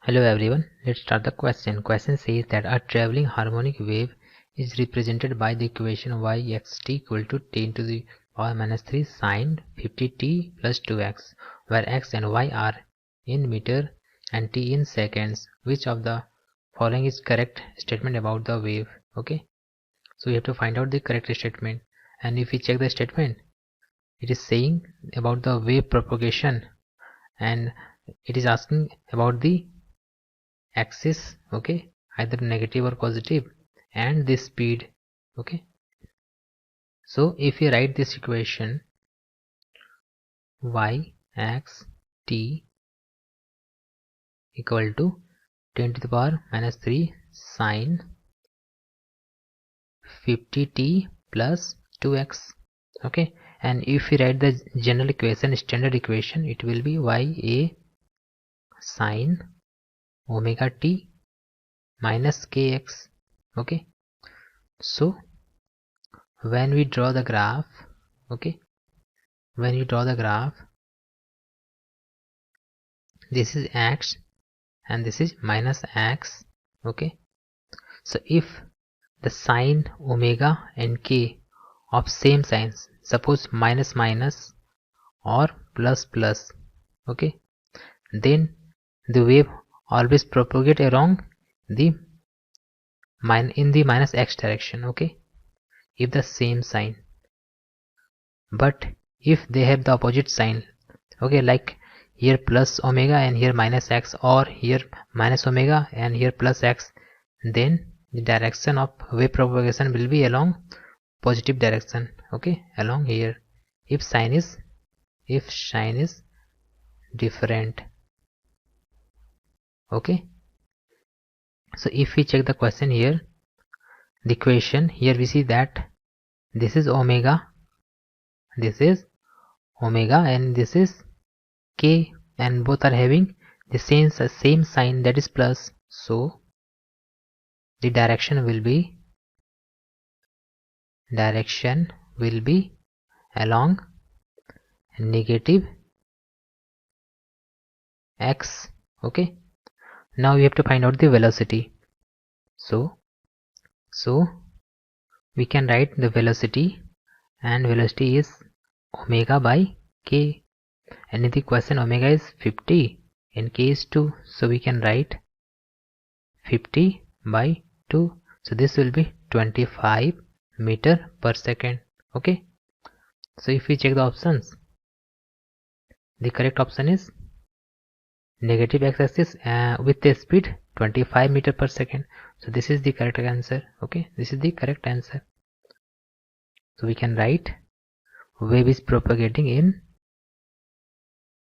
Hello everyone, let's start the question. Question says that a traveling harmonic wave is represented by the equation yxt equal to 10 to the power minus 3 sine 50t plus 2x, where x and y are in meter and t in seconds. Which of the following is correct statement about the wave? Okay, so we have to find out the correct statement, and if we check the statement, it is saying about the wave propagation and it is asking about the axis, okay, either negative or positive, and this speed. Okay, so if we write this equation y x t equal to 10 to the power minus 3 sine 50t plus 2x. Okay, and if we write the general equation, standard equation, it will be y a sine omega t minus kx. Okay, so when we draw the graph, okay, when you draw the graph, this is x and this is minus x. Okay, so if the sine omega and k of same signs, suppose minus minus or plus plus, okay, then the wave always propagate along the in the minus x direction. Okay, if the same sign, but if they have the opposite sign, okay, like here plus omega and here minus x, or here minus omega and here plus x, then the direction of wave propagation will be along positive direction. Okay, along here, if sign is different. Okay, so if we check the question here, the equation here, we see that this is omega, and this is k, and both are having the same sign, that is plus. So the direction will be along negative x. Okay, now we have to find out the velocity. So we can write the velocity, and velocity is omega by k, and in the question omega is 50 and k is 2, so we can write 50 by 2, so this will be 25 meter per second. Okay, so if we check the options, the correct option is negative x-axis with the speed 25 meter per second. So this is the correct answer. Okay, this is the correct answer. So we can write wave is propagating in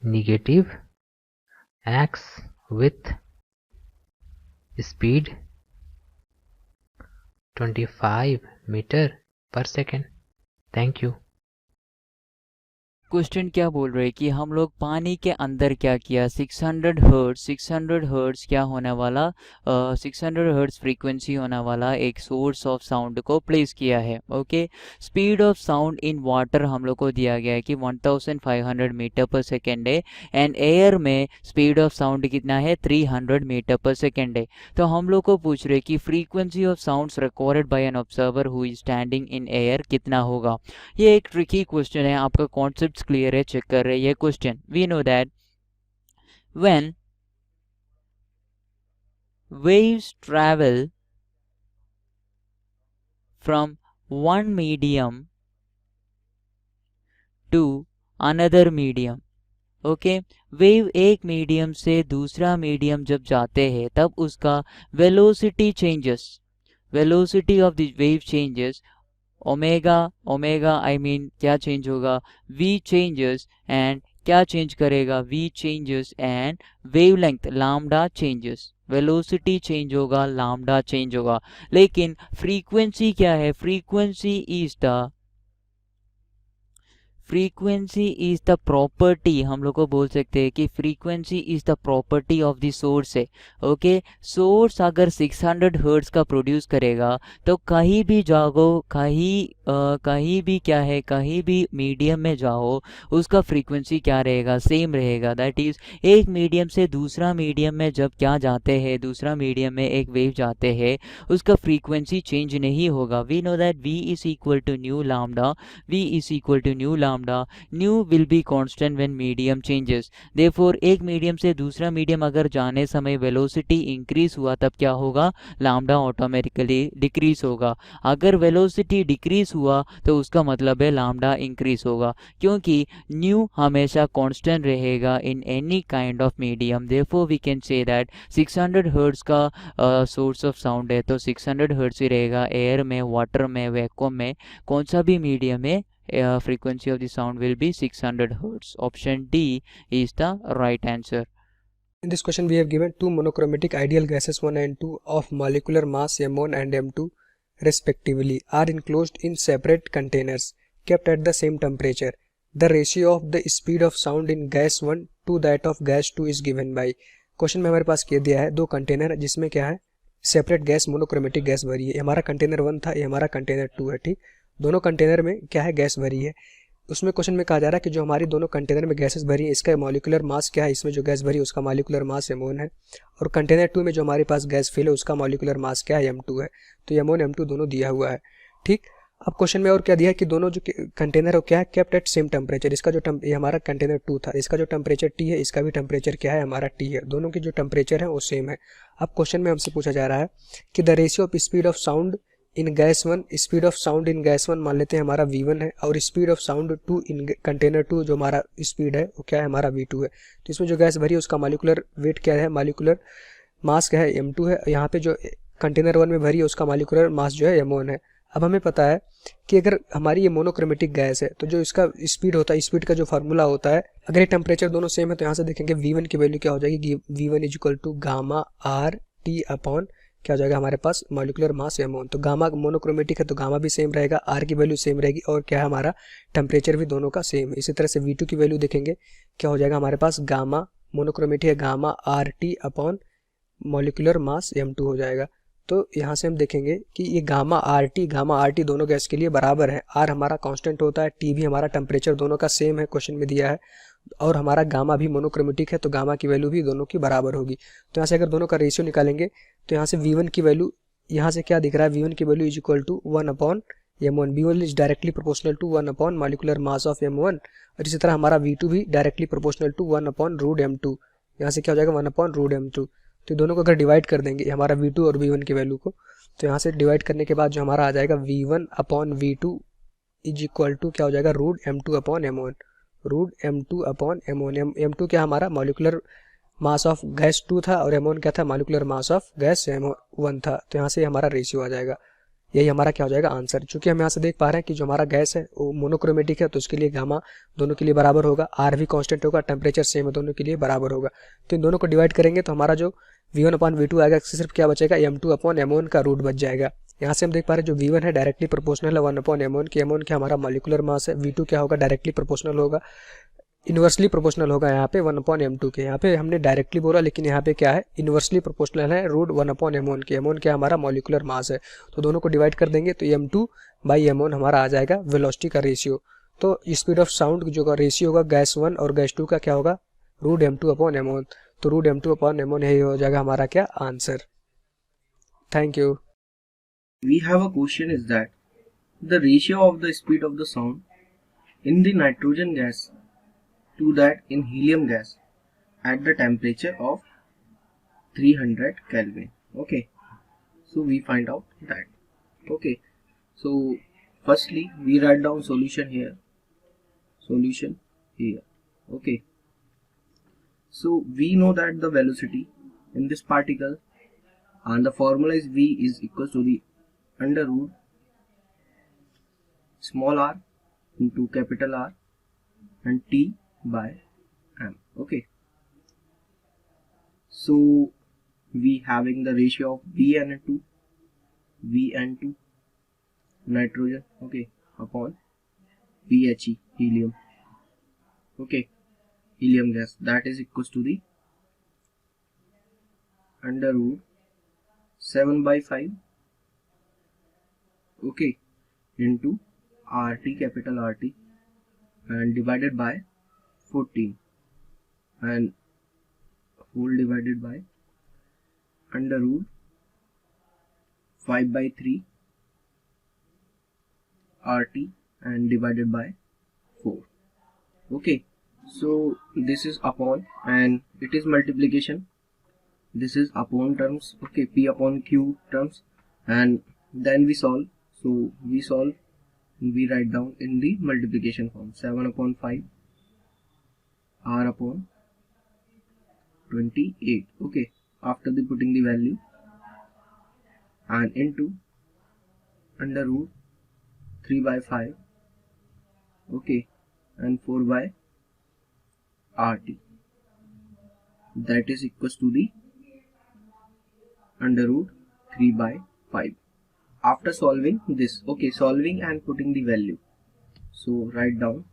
negative x with speed 25 meter per second. Thank you. Question क्या बोल रहे हैं कि हम लोग पानी के अंदर क्या किया, 600 हर्ट्स क्या होने वाला, 600 हर्ट्स फ्रीक्वेंसी होने वाला एक सोर्स ऑफ साउंड को प्लेस किया है. Okay, speed of sound in water हम लोग को दिया गया है कि 1500 मीटर पर सेकेंड है, एंड एयर में स्पीड ऑफ साउंड कितना है, 300 मीटर पर सेकेंड है. तो हम लोग को पूछ रहे कि frequency of sounds recorded by an observer who is standing in air कितना होगा. ये एक ट्रिकी क्वेश्चन है, आपका कॉन्सेप्ट क्लियर है, चेक कर रहे हैं ये question. We know that when waves travel from one medium to another medium. Okay, wave एक मीडियम से दूसरा मीडियम जब जाते हैं तब उसका velocity changes, velocity of the wave changes, omega I mean क्या चेंज होगा, v चेंजेस, एंड क्या चेंज करेगा, v changes, and wavelength lambda changes. Velocity change होगा, लैम्डा चेंज होगा, लेकिन फ्रीक्वेंसी क्या है, frequency frequency is the property, हम लोग को बोल सकते हैं कि frequency is the property of the source है। ओके, सोर्स अगर 600 हर्ट्ज का प्रोड्यूस करेगा तो कहीं भी जाओ, कहीं भी क्या है, कहीं भी मीडियम में जाओ, उसका फ्रीक्वेंसी क्या रहेगा, सेम रहेगा। दैट इज एक मीडियम से दूसरा मीडियम में जब क्या जाते हैं, दूसरा मीडियम में एक वेव जाते हैं, उसका फ्रीक्वेंसी चेंज नहीं होगा। We know that v is equal to nu lambda, v is equal to nu lambda, nu will be constant when medium changes. Therefore एक मीडियम से दूसरा मीडियम अगर जाने समय वेलोसिटी इंक्रीज हुआ तब क्या होगा, लैम्डा ऑटोमेटिकली डिक्रीज होगा। अगर वेलोसिटी डिक्रीज हुआ तो उसका मतलब है लैम्डा इंक्रीज होगा, क्योंकि न्यू हमेशा कांस्टेंट रहेगा in any kind of medium. Therefore we can say that 600 hertz का सोर्स ऑफ साउंड है तो 600 हर्ट्ज ही रहेगा। एयर में, वाटर में, वैक्यूम में, कौन सा भी मीडियम में frequency of the sound will be 600 hertz. Option D is the right answer. In this question we have given two monochromatic ideal gases 1 and 2 of molecular mass m1 and m2 respectively are enclosed in separate containers kept at the same temperature. The ratio of the speed of sound in gas 1 to that of gas 2 is given by. Question में हमारे पास कह दिया है दो container जिसमें क्या है, separate gas monochromatic gas भरी है। हमारा कंटेनर 1 था, ये हमारा कंटेनर 2 है। ठीक, दोनों कंटेनर में क्या है, गैस भरी है। उसमें क्वेश्चन में कहा जा रहा है कि जो हमारी दोनों कंटेनर में गैसेस भरी है इसका मॉलिक्यूलर मास क्या है, इसमें जो गैस भरी है उसका मॉलिक्यूलर मास m1 है, और कंटेनर 2 में जो हमारे पास गैस फिल है उसका मॉलिक्यूलर मास क्या है, m2 है। तो m1 m2 दोनों दिया हुआ है। ठीक, अब क्वेश्चन में और क्या दिया है कि दोनों जो कंटेनर है क्या है, केप्ट एट सेम टेम्परेचर। इसका जो ये हमारा कंटेनर 2 था, इसका जो टेम्परेचर T है, इसका भी टेम्परेचर क्या है, हमारा T है। दोनों के जो टेम्परेचर है वो सेम है। अब क्वेश्चन में हमसे पूछा जा रहा है कि the ratio of speed of sound in gas 1, speed of sound in gas 1 मान लेते हैं हमारा v1 है, और speed of sound 2 in container 2 जो हमारा स्पीड है वो क्या है, हमारा v2 है। तो इसमें जो गैस भरी है उसका मॉलिक्यूलर वेट क्या है, मॉलिक्यूलर मास क्या है, m2 है। यहाँ पे जो कंटेनर 1 में भरी है उसका मॉलिक्यूलर मास जो है m1 है। अब हमें पता है कि अगर हमारी ये मोनोक्रोमेटिक गैस है तो जो इसका स्पीड होता है, स्पीड का जो फार्मूला होता है, अगर ये टेम्परेचर दोनों सेम है तो यहाँ से देखेंगे v1 की वैल्यू क्या हो जाएगी, v1 is equal to gamma R T upon क्या हो जाएगा हमारे पास, मॉलिक्यूलर मास m1। तो गामा मोनोक्रोमेटिक है तो गामा भी सेम रहेगा, आर की वैल्यू सेम रहेगी, और क्या है हमारा टेम्परेचर भी दोनों का सेम है। इसी तरह से v2 की वैल्यू देखेंगे क्या हो जाएगा हमारे पास, गामा मोनोक्रोमेटिक है gamma R T upon molecular मास m2 हो जाएगा। तो यहाँ से हम देखेंगे कि ये गामा आर टी दोनों गैस के लिए बराबर है। आर हमारा कांस्टेंट होता है, टी भी हमारा टेम्परेचर दोनों का सेम है, क्वेश्चन में दिया है, और हमारा गामा भी मोनोक्रोमेटिक है तो गामा की वैल्यू भी दोनों की बराबर होगी। तो यहाँ से अगर दोनों का रेशियो निकालेंगे तो यहाँ से v1 की वैल्यू, यहाँ से क्या दिख रहा है, v1 की value is equal to 1 upon m1। v1 is directly proportional to 1 upon molecular mass of m1, और इसी तरह हमारा v2 भी directly proportional to 1 upon root m2। यहाँ से क्या हो जाएगा 1 अपॉन रूट m2। तो दोनों को अगर डिवाइड कर देंगे हमारा v2 और v1 की वैल्यू को, तो यहाँ से डिवाइड करने के बाद जो हमारा आ जाएगा v1 upon v2 is equal to क्या हो जाएगा, root m2 upon m1, root m2 upon m1। m2 क्या हमारा मॉलिक्यूलर मास ऑफ गैस 2 था, और m1 क्या था, molecular mass of gas m1 था। तो यहाँ से हमारा रेशियो आ जाएगा, यही हमारा क्या हो जाएगा आंसर। चूंकि हम यहाँ से देख पा रहे हैं कि जो हमारा गैस है वो मोनोक्रोमेटिक है तो उसके लिए गामा दोनों के लिए बराबर होगा, आर भी कांस्टेंट होगा, टेम्परेचर सेम है, दोनों के लिए बराबर होगा। तो इन दोनों को डिवाइड करेंगे तो हमारा जो v1 अपॉन v2 आएगा, इससे सिर्फ क्या बचेगा, m2 अपॉन m1 का रूट बच जाएगा। यहाँ से हम देख पा रहे हैं जो v1 है डायरेक्टली प्रोपोर्शनल है 1 अपॉन m1 की, m1 क्या हमारा मॉलिक्यूलर मास है, v2 क्या होगा, डायरेक्टली प्रोपोर्शनल होगा, इन्वर्सली प्रोपोर्शनल होगा यहाँ पे 1 अपॉन m2 के। यहाँ पे हमने डायरेक्टली बोला लेकिन यहाँ पे क्या है, इन्वर्सली प्रोपोर्शनल है, रूट 1 अपॉन m1 के। m1 क्या हमारा मॉलिक्यूलर मास है, तो दोनों को डिवाइड कर देंगे तो m2 बाई m1 हमारा आ जाएगा वेलोसिटी का रेशियो। तो स्पीड ऑफ साउंड जो का रेशियो होगा गैस 1 और गैस 2 का क्या होगा, रूट m2 अपॉन m1। तो रूट m2 अपॉन m1 यही हो जाएगा हमारा क्या answer. Thank you. We have a question is that the ratio of the speed of the sound in the nitrogen gas to that in helium gas at the temperature of 300 Kelvin. Okay, so we find out that. Okay, so firstly we write down solution here. Okay, so we know that the velocity in this particle and the formula is v is equal to the under root small r into capital R and T by M. Okay, so we having the ratio of Vn2 nitrogen, okay, upon He helium. okay, helium gas, that is equals to the under root 7 by 5, okay, into RT, capital RT, and divided by 14 and whole divided by under root 5 by 3 RT and divided by 4. Okay, so this is upon and it is multiplication. This is upon terms, okay, P upon Q terms, and then we solve. So we solve, we write down in the multiplication form 7 upon 5 R upon 28, okay, after the putting the value, and into under root 3 by 5, okay, and 4 by RT, that is equals to the under root 3 by 5. After solving this, okay, solving and putting the value, so write down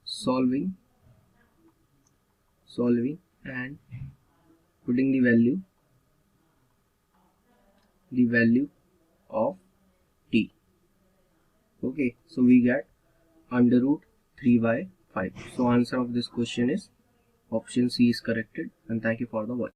solving and putting the value of t, okay, so we get under root 3 by 5. So answer of this question is option C is corrected, and thank you for the watch.